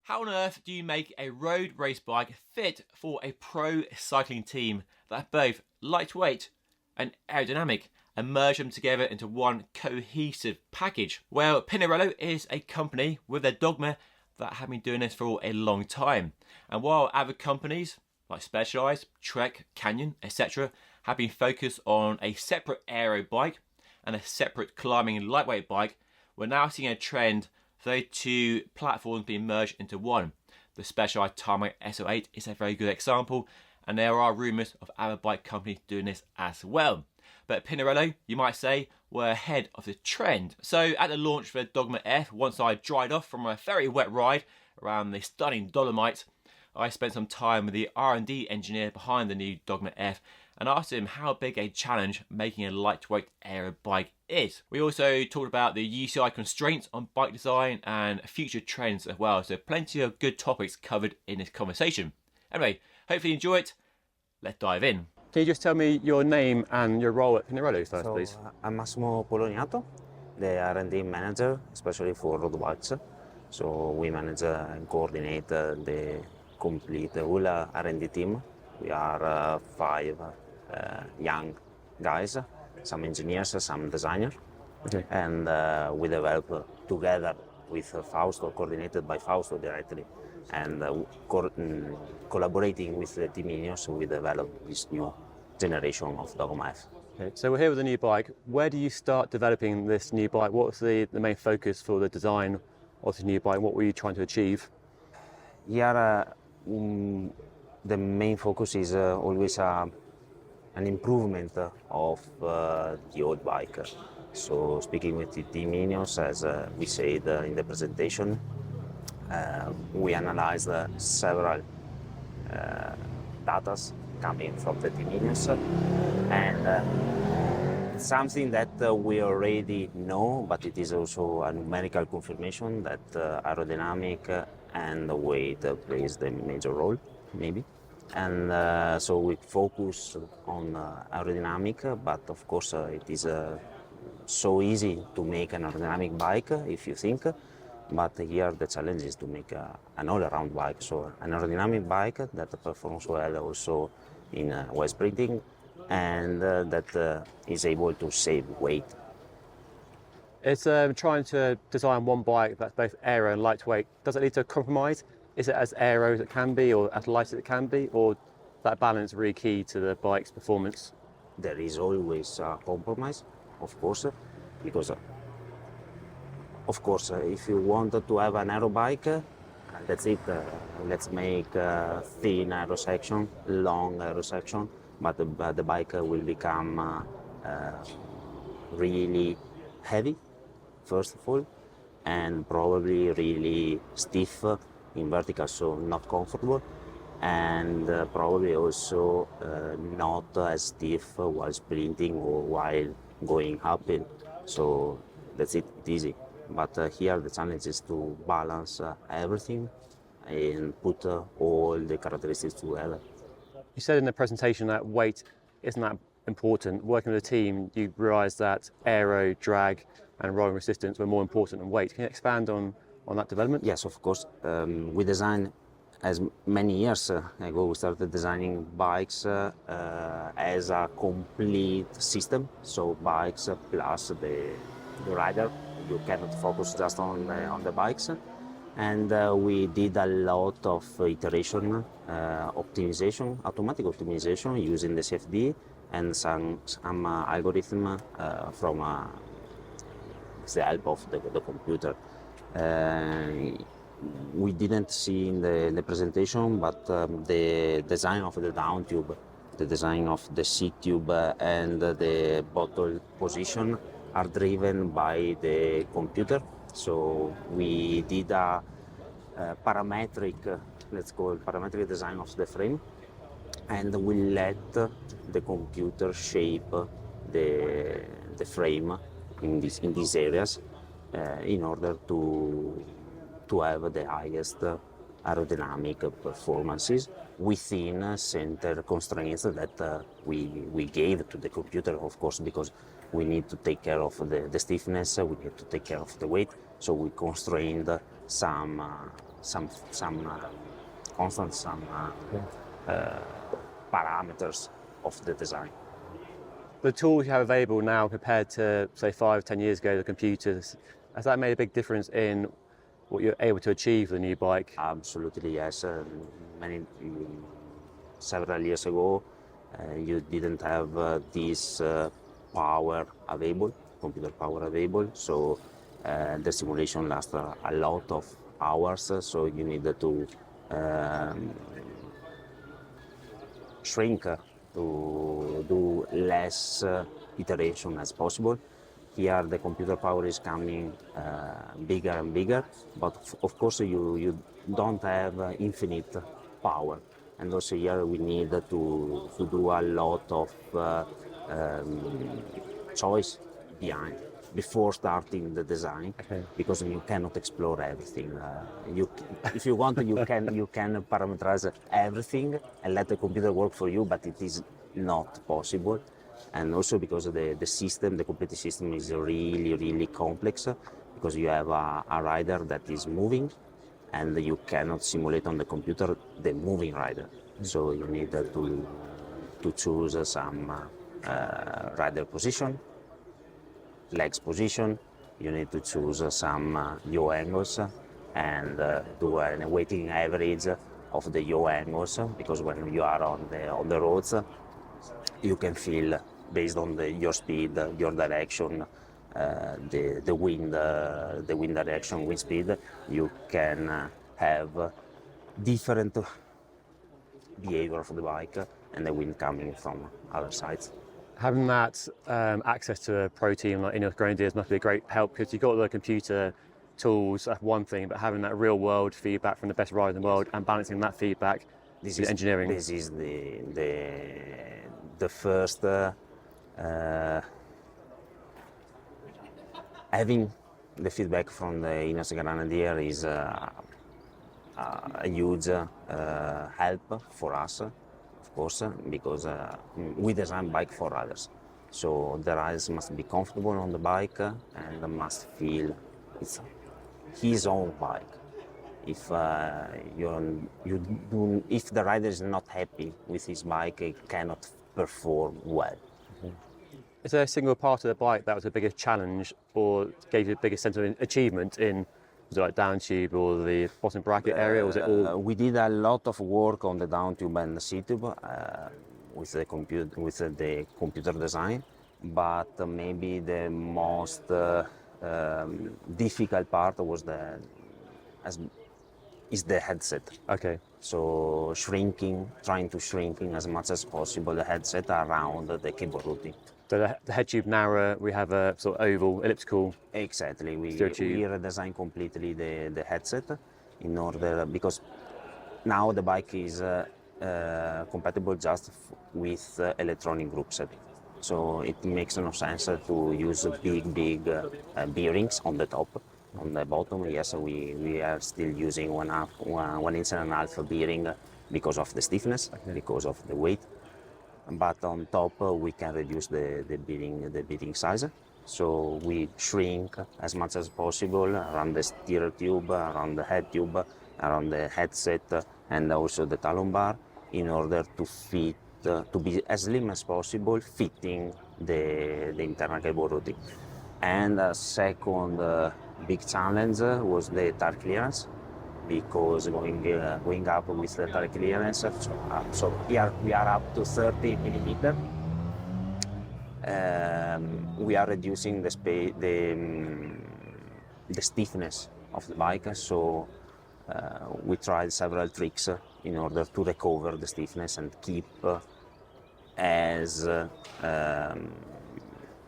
How on earth do you make a road race bike fit for a pro cycling team that are both lightweight and aerodynamic and merge them together into one cohesive package? Well, Pinarello is a company with their Dogma that have been doing this for a long time. And while other companies like Specialized, Trek, Canyon, etc. have been focused on a separate aero bike and a separate climbing lightweight bike, we're now seeing a trend for those two platforms being merged into one. The Specialized Tarmac SO8 is a very good example, and there are rumours of other bike companies doing this as well. But Pinarello, you might say, were ahead of the trend. So at the launch for the Dogma F, once I dried off from a very wet ride around the stunning Dolomites, I spent some time with the R&D engineer behind the new Dogma F and asked him how big a challenge making a lightweight aero bike is. We also talked about the UCI constraints on bike design and future trends as well, so plenty of good topics covered in this conversation. Anyway, hopefully you enjoy it. Let's dive in. Can you just tell me your name and your role at Pinarello first, please? I'm Massimo Poloniato, the R&D manager, especially for road bikes. So we manage and coordinate the complete whole R&D team. We are 5 young guys, some engineers, some designers, okay. And we develop together with Fausto, coordinated by Fausto directly, and collaborating with the team Ineos, we develop this new generation of Dogma F. Okay, so we're here with a new bike. Where do you start developing this new bike? What was the main focus for the design of the new bike? What were you trying to achieve? Here, the main focus is always an improvement of the old bike. So speaking with the team Ineos, as we said in the presentation, we analyzed several data coming from the team Ineos, and something that we already know, but it is also a numerical confirmation that aerodynamic and the weight plays the major role, maybe. And so we focus on aerodynamic, but of course it is so easy to make an aerodynamic bike if you think, but here the challenge is to make an all-around bike, so an aerodynamic bike that performs well also in while sprinting, and that is able to save weight. It's trying to design one bike that's both aero and lightweight. Does it lead to a compromise? Is it as aero as it can be or as light as it can be, or that balance really key to the bike's performance? There is always a compromise, of course, because of course if you want to have an aero bike, that's it. Let's make thin aero section, long aero section, but the bike will become really heavy, first of all, and probably really stiff in vertical, so not comfortable, and probably also not as stiff while sprinting or while going uphill. So that's it, easy. But here the challenge is to balance everything and put all the characteristics together. You said in the presentation that weight isn't that important. Working with a team, you realised that aero, drag and rolling resistance were more important than weight. Can you expand on that development? Yes, of course. We designed, as many years ago, we started designing bikes as a complete system. So bikes plus the rider. You cannot focus just on the bikes. And we did a lot of iteration, optimization, automatic optimization using the CFD and some algorithm from the help of the computer. We didn't see in the presentation, but the design of the down tube, the design of the seat tube and the bottle position are driven by the computer. So we did a parametric, let's call it parametric design of the frame, and we let the computer shape the frame in these areas in order to have the highest aerodynamic performances within center constraints that we gave to the computer, of course, because we need to take care of the stiffness, we need to take care of the weight, so we constrained some some constant, some parameters of the design. The tools you have available now compared to, say, 5-10 years ago, the computers, has that made a big difference in what you're able to achieve with the new bike? Absolutely, yes. Several years ago, you didn't have this power available, computer power available, so the simulation lasts a lot of hours, so you needed to shrink to do less iteration as possible. Here the computer power is coming bigger and bigger, but of course you don't have infinite power. And also here we need to do a lot of choice behind before starting the design, because you cannot explore everything. If you want, you can parameterize everything and let the computer work for you, but it is not possible. And also because the complete system is really complex, because you have a rider that is moving, and you cannot simulate on the computer the moving rider. So you need to choose some rider position, legs position. You need to choose some yaw angles and do a weighting average of the yaw angles, because when you are on the roads, you can feel based on your speed, your direction, the wind direction, wind speed. You can have different behavior of the bike and the wind coming from other sides. Having that access to a pro team like Ineos Grenadiers must be a great help, because you've got the computer tools, that's one thing, but having that real world feedback from the best rider in the world and balancing that feedback with engineering. This is the first having the feedback from the Ineos Grenadier is a huge help for us, of course, because we design bike for riders. So the riders must be comfortable on the bike and must feel it's his own bike. If if the rider is not happy with his bike, he cannot perform well. Is there a single part of the bike that was the biggest challenge or gave you the biggest sense of achievement in, was it like down tube or the bottom bracket area, or was it all? We did a lot of work on the down tube and the seat tube with the computer design, but maybe the most difficult part was the headset. Okay. So trying to shrinking as much as possible the headset around the cable routing. So the head tube narrower, we have a sort of oval, elliptical. Exactly, we tube. redesigned completely the headset in order, because now the bike is compatible just with electronic group set. So it makes no sense to use big bearings on the top. On the bottom, yes, we are still using 1.5 inch bearing because of the stiffness, because of the weight. But on top, we can reduce the bearing size. So we shrink as much as possible around the steer tube, around the head tube, around the headset, and also the talon bar, in order to fit, to be as slim as possible, fitting the internal cable routing. And a second big challenge was the tire clearance, because going up with the tire clearance, so here we are up to 30 millimeter. We are reducing the stiffness of the bike, so we tried several tricks in order to recover the stiffness and keep as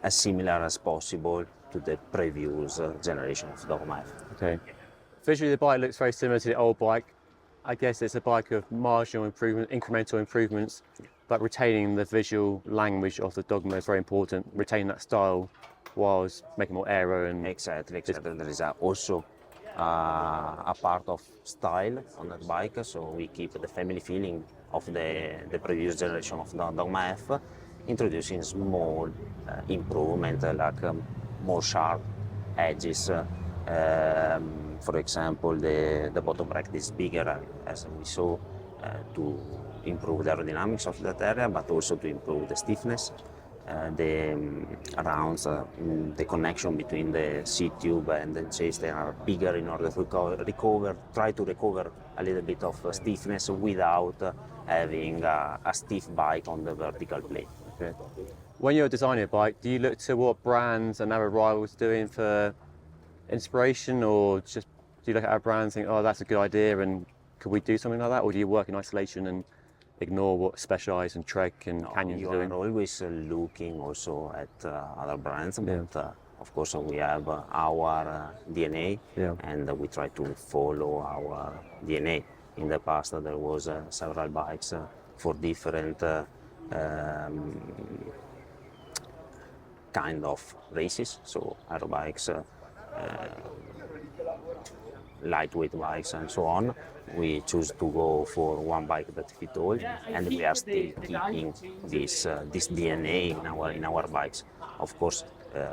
similar as possible to the previous generation of Dogma F. Okay. Visually, the bike looks very similar to the old bike. I guess it's a bike of marginal improvement, incremental improvements, but retaining the visual language of the Dogma is very important. Retaining that style whilst making more aero and... Exactly. There is also a part of style on that bike, so we keep the family feeling of the previous generation of Dogma F, introducing small improvement like more sharp edges, For example, the bottom bracket is bigger, as we saw, to improve the aerodynamics of that area, but also to improve the stiffness. The rounds, the connection between the seat tube and the chase, they are bigger in order to try to recover a little bit of stiffness without having a stiff bike on the vertical plane. Okay. When you're designing a bike, do you look to what brands and other rivals doing for inspiration, or just do you look at our brands and think, oh, that's a good idea and could we do something like that, or do you work in isolation and ignore what Specialized and Trek and Canyon's You doing? are always looking also at other brands, but of course we have our DNA, and we try to follow our DNA. In the past there was several bikes for different kind of races, so aero bikes, lightweight bikes and so on. We choose to go for one bike that fits all, and we are still keeping this DNA in our bikes. Of course,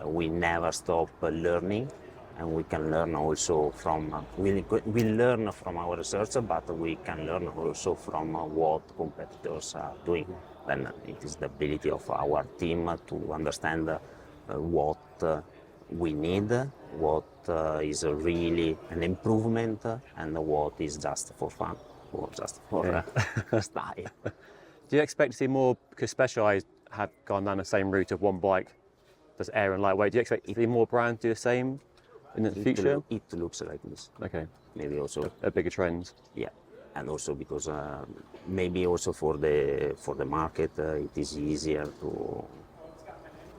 we never stop learning, and we can learn also from we learn from our research, but we can learn also from what competitors are doing. Then it is the ability of our team to understand what we need, what is really an improvement, and what is just for fun or just for style. Do you expect to see more, because Specialized have gone down the same route of one bike that's air and lightweight, do you expect to see more brands do the same in the future? It looks like this. Okay. Maybe also A bigger trend. Yeah, and also because maybe also for the market it is easier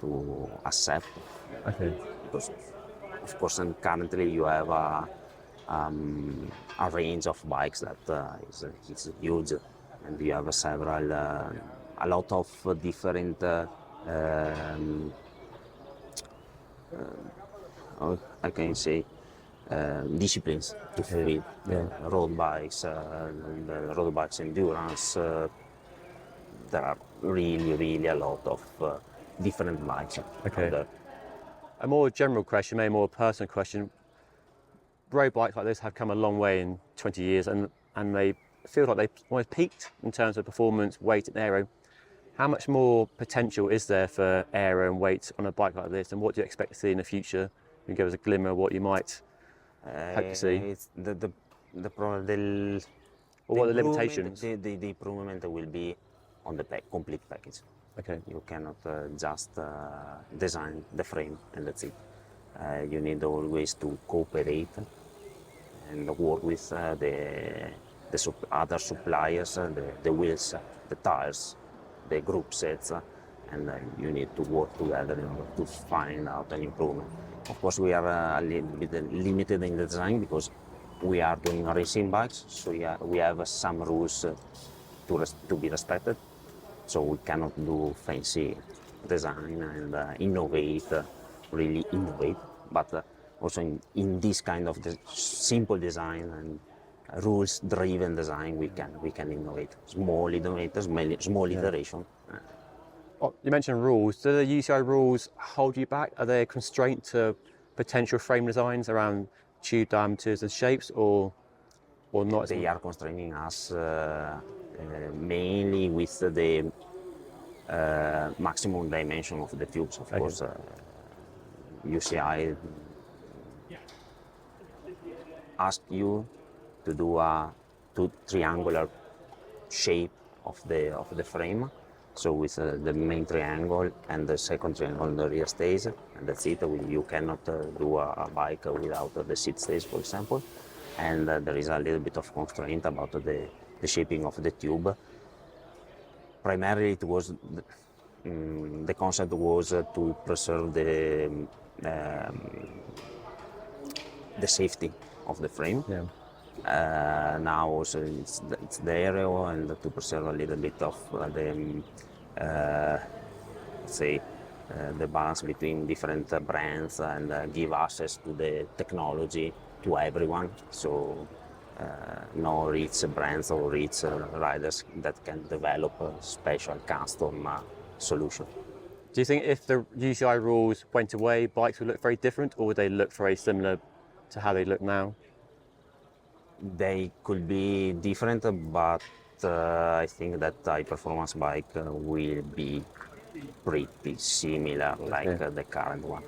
to accept. Okay. Because of course, and currently you have a range of bikes that is huge, and you have a lot of different I can say disciplines to fit. Road bikes, road bikes endurance. There are really a lot of different bikes. Okay. A more general question, maybe more personal question. Road bikes like this have come a long way in 20 years, and they feel like they've almost peaked in terms of performance, weight and aero. How much more potential is there for aero and weight on a bike like this, and what do you expect to see in the future? You can give us a glimmer of what you might hope to see. It's the Or what are the limitations? The improvement will be on the complete package. Okay. You cannot just design the frame and that's it. You need always to cooperate and work with the other suppliers, the wheels, the tires, the group sets, and you need to work together in order to find out an improvement. Of course, we are a little bit limited in the design because we are doing racing bikes, so we have some rules to be respected. So we cannot do fancy design and really innovate. But also in this kind of simple design and rules-driven design, we can innovate. Small iteration. Oh, you mentioned rules. Do the UCI rules hold you back? Are they a constraint to potential frame designs around tube diameters and shapes, or not? They are constraining us mainly with the maximum dimension of the tubes. Of course, UCI ask you to do a triangular shape of the frame. So with the main triangle and the second triangle on the rear stage, and that's it. You cannot do a bike without the seat stage, for example. And there is a little bit of constraint about the shaping of the tube. Primarily, it was the concept was to preserve the safety of the frame. Yeah. Now also it's the aero, and to preserve a little bit of the balance between different brands and give access to the technology to everyone. So no rich brands or rich riders that can develop a special custom solution. Do you think if the UCI rules went away, bikes would look very different, or would they look very similar to how they look now? they could be different, but I think that high performance bike will be pretty similar like the current one.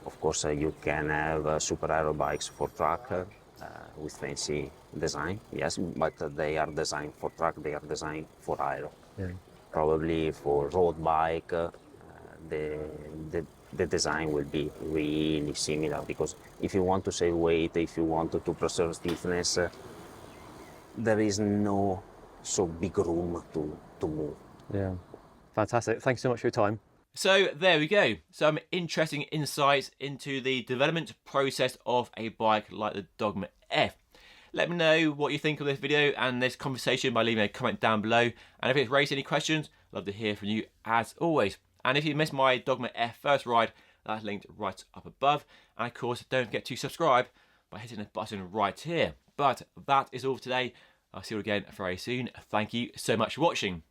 Of course, you can have super aero bikes for track with fancy design, yes, but they are designed for track, they are designed for aero. Yeah. Probably for road bike, the, the design will be really similar, because if you want to save weight, if you want to preserve stiffness, there is no so big room to move. Yeah. Fantastic. Thanks so much for your time. So there we go. Some interesting insights into the development process of a bike like the Dogma F. Let me know what you think of this video and this conversation by leaving a comment down below. And if it's raised any questions, I'd love to hear from you as always. And if you missed my Dogma F first ride, that's linked right up above. And of course, don't forget to subscribe by hitting the button right here. But that is all for today. I'll see you again very soon. Thank you so much for watching.